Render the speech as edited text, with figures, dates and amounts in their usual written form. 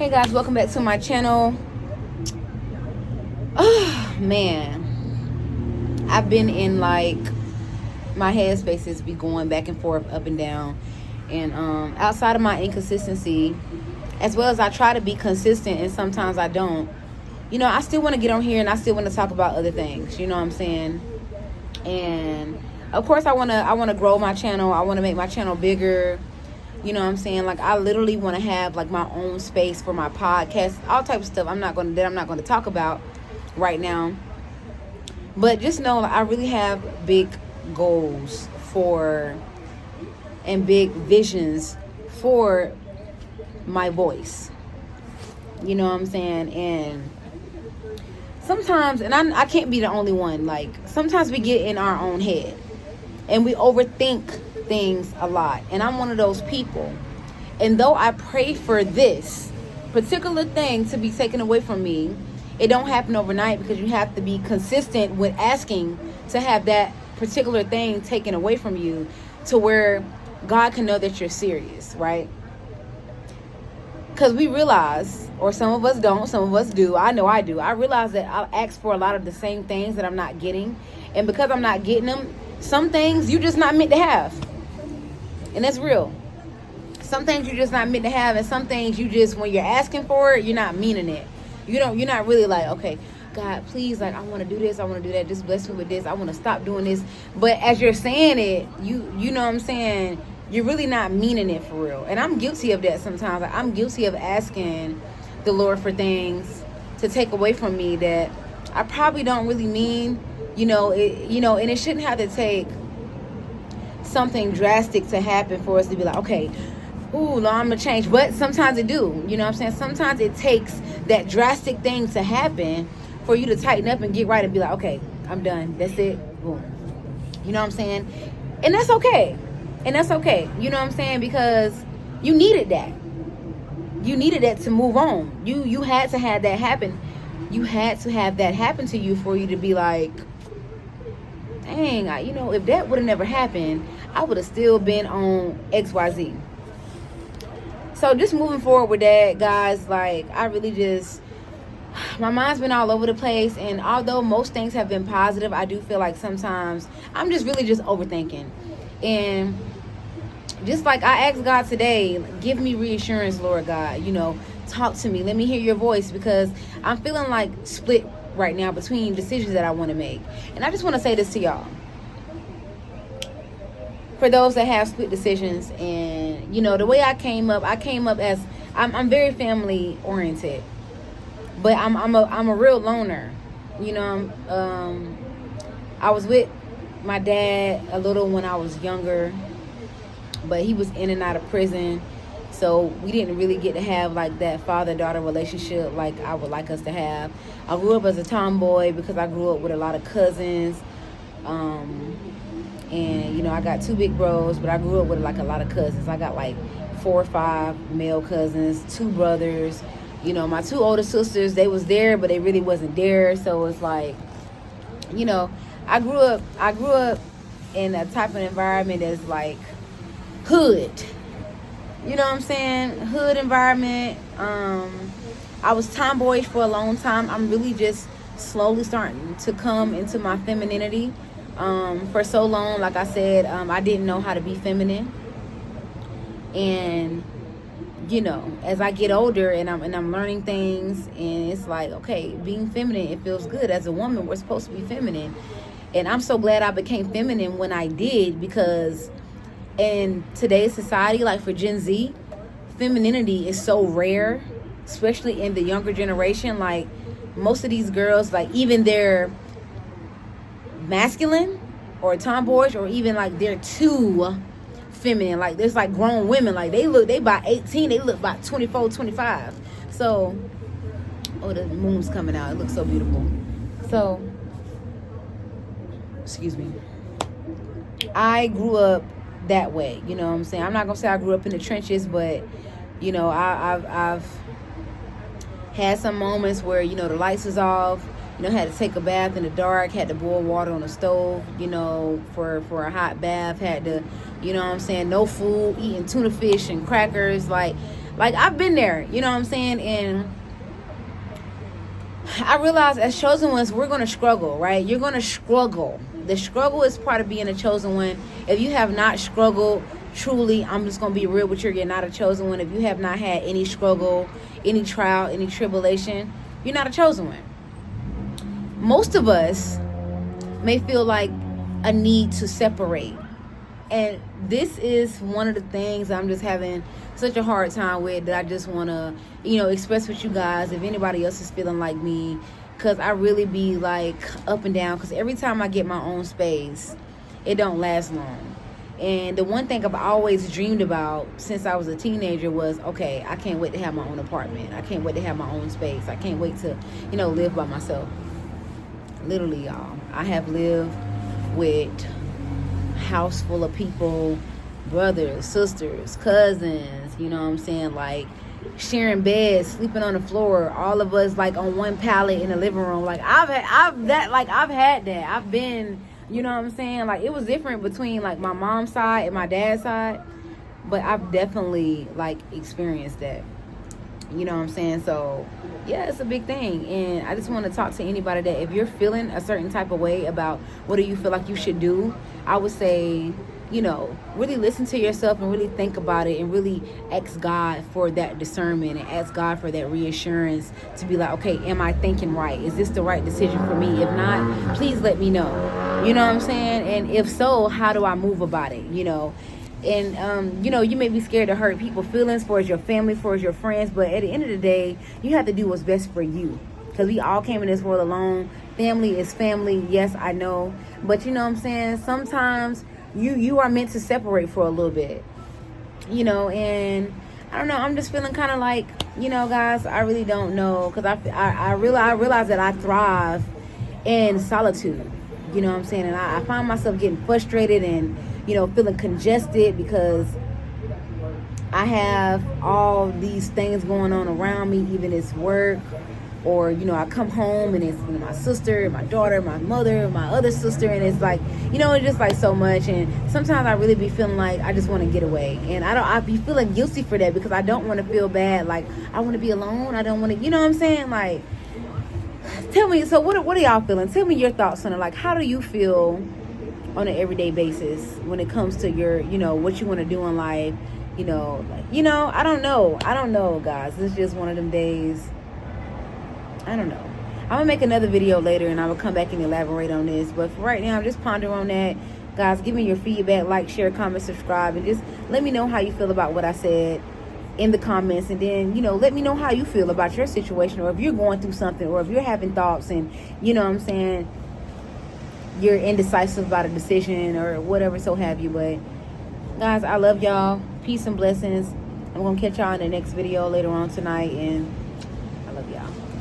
Hey guys, welcome back to my channel. Oh man, I've been in like my headspaces be going back and forth, up and down, and outside of my inconsistency, as well as I try to be consistent and sometimes I don't. I still want to get on here and I still want to talk about other things. You know what I'm saying? And of course, I wanna grow my channel. I want to make my channel bigger. You know what I'm saying? Like, I literally want to have like my own space for my podcast, all types of stuff I'm not going to talk about right now. But just know, like, I really have big goals and big visions for my voice. You know what I'm saying? And sometimes, and I can't be the only one, like, sometimes we get in our own head and we overthink things a lot, and I'm one of those people. And though I pray for this particular thing to be taken away from me, it don't happen overnight, because you have to be consistent with asking to have that particular thing taken away from you, to where God can know that you're serious, right? Because we realize, or some of us don't, some of us do, I know I do, I realize that I'll ask for a lot of the same things that I'm not getting, and because I'm not getting them, some things you're just not meant to have. And that's real. Some things you're just not meant to have, and some things you just, when you're asking for it, you're not meaning it. You're not really like, okay, God, please, like, I want to do this, I want to do that, just bless me with this, I want to stop doing this. But as you're saying it, you know what I'm saying, you're really not meaning it for real. And I'm guilty of that sometimes. Like, I'm guilty of asking the Lord for things to take away from me that I probably don't really mean. And it shouldn't have to take something drastic to happen for us to be like, okay, ooh, Lord, I'm gonna change. But sometimes it do. You know what I'm saying? Sometimes it takes that drastic thing to happen for you to tighten up and get right and be like, okay, I'm done. That's it. Boom. You know what I'm saying? And that's okay. You know what I'm saying? Because you needed that. You needed that to move on. You had to have that happen. You had to have that happen to you for you to be like, dang, if that would have never happened, I would have still been on XYZ. So just moving forward with that, guys, like, I really just, my mind's been all over the place. And although most things have been positive, I do feel like sometimes I'm just really just overthinking. And just like I asked God today, give me reassurance, Lord God, talk to me. Let me hear your voice, because I'm feeling like split right now between decisions that I want to make. And I just want to say this to y'all. For those that have split decisions, and the way I came up as I'm very family oriented, but I'm a real loner. I was with my dad a little when I was younger, but he was in and out of prison, so we didn't really get to have like that father-daughter relationship like I would like us to have. I grew up as a tomboy because I grew up with a lot of cousins. And I got 2 big bros, but I grew up with like a lot of cousins. I got like 4 or 5 male cousins, 2 brothers. My 2 older sisters, they was there, but they really wasn't there. So it's like, I grew up in a type of environment that's like hood. You know what I'm saying? Hood environment. I was tomboyish for a long time. I'm really just slowly starting to come into my femininity. For so long, like I said, I didn't know how to be feminine. And as I get older and I'm learning things, and it's like, okay, being feminine, it feels good. As a woman, we're supposed to be feminine. And I'm so glad I became feminine when I did, because in today's society, like for Gen Z, femininity is so rare, especially in the younger generation. Like, most of these girls, like, even they're masculine or tomboyish, or even like they're too feminine. Like, there's like grown women, like they about 18, they look about 24, 25. So, the moon's coming out, it looks so beautiful. So, excuse me, I grew up that way. You know what I'm saying? I'm not gonna say I grew up in the trenches, but I've had some moments where the lights was off, had to take a bath in the dark, had to boil water on the stove, for a hot bath, had to, no food, eating tuna fish and crackers. Like, Like, I've been there, you know what I'm saying? And I realize as chosen ones, we're going to struggle, right? You're going to struggle. The struggle is part of being a chosen one. If you have not struggled, truly, I'm just going to be real with you, you're not a chosen one. If you have not had any struggle, any trial, any tribulation, you're not a chosen one. Most of us may feel like a need to separate. And this is one of the things I'm just having such a hard time with, that I just want to, express with you guys, if anybody else is feeling like me, because I really be like up and down, because every time I get my own space, it don't last long. And the one thing I've always dreamed about since I was a teenager was, okay, I can't wait to have my own apartment. I can't wait to have my own space. I can't wait to, live by myself. Literally, y'all. I have lived with house full of people, brothers, sisters, cousins, you know what I'm saying, like sharing beds, sleeping on the floor, all of us like on one pallet in the living room. Like I've had that. I've been, you know what I'm saying, like it was different between like my mom's side and my dad's side, but I've definitely like experienced that. You know what I'm saying? So yeah, it's a big thing. And I just want to talk to anybody that if you're feeling a certain type of way about what do you feel like you should do, I would say, really listen to yourself and really think about it, and really ask God for that discernment, and ask God for that reassurance to be like, okay, am I thinking right? Is this the right decision for me? If not, please let me know. You know what I'm saying? And if so, how do I move about it? And, you may be scared to hurt people's feelings, for your family, for your friends. But at the end of the day, you have to do what's best for you. Because we all came in this world alone. Family is family. Yes, I know. But you know what I'm saying? Sometimes you are meant to separate for a little bit. And I don't know. I'm just feeling kind of like, guys, I really don't know. Because I realize that I thrive in solitude. You know what I'm saying? And I find myself getting frustrated and, feeling congested because I have all these things going on around me, even it's work, or, I come home and it's my sister, my daughter, my mother, my other sister, and it's like, it's just like so much. And sometimes I really be feeling like I just want to get away, and I be feeling guilty for that, because I don't want to feel bad. Like, I want to be alone. I don't want to, you know what I'm saying? Like, tell me, so what are y'all feeling? Tell me your thoughts on it. Like, how do you feel on an everyday basis when it comes to your, what you want to do in life? I don't know, guys. It's just one of them days. I don't know. I'm gonna make another video later, and I will come back and elaborate on this. But for right now, just ponder on that. Guys, give me your feedback, like, share, comment, subscribe, and just let me know how you feel about what I said in the comments. And then, let me know how you feel about your situation, or if you're going through something, or if you're having thoughts and, what I'm saying, you're indecisive about a decision or whatever, so have you. But guys, I love y'all. Peace and blessings. I'm gonna catch y'all in the next video later on tonight, and I love y'all.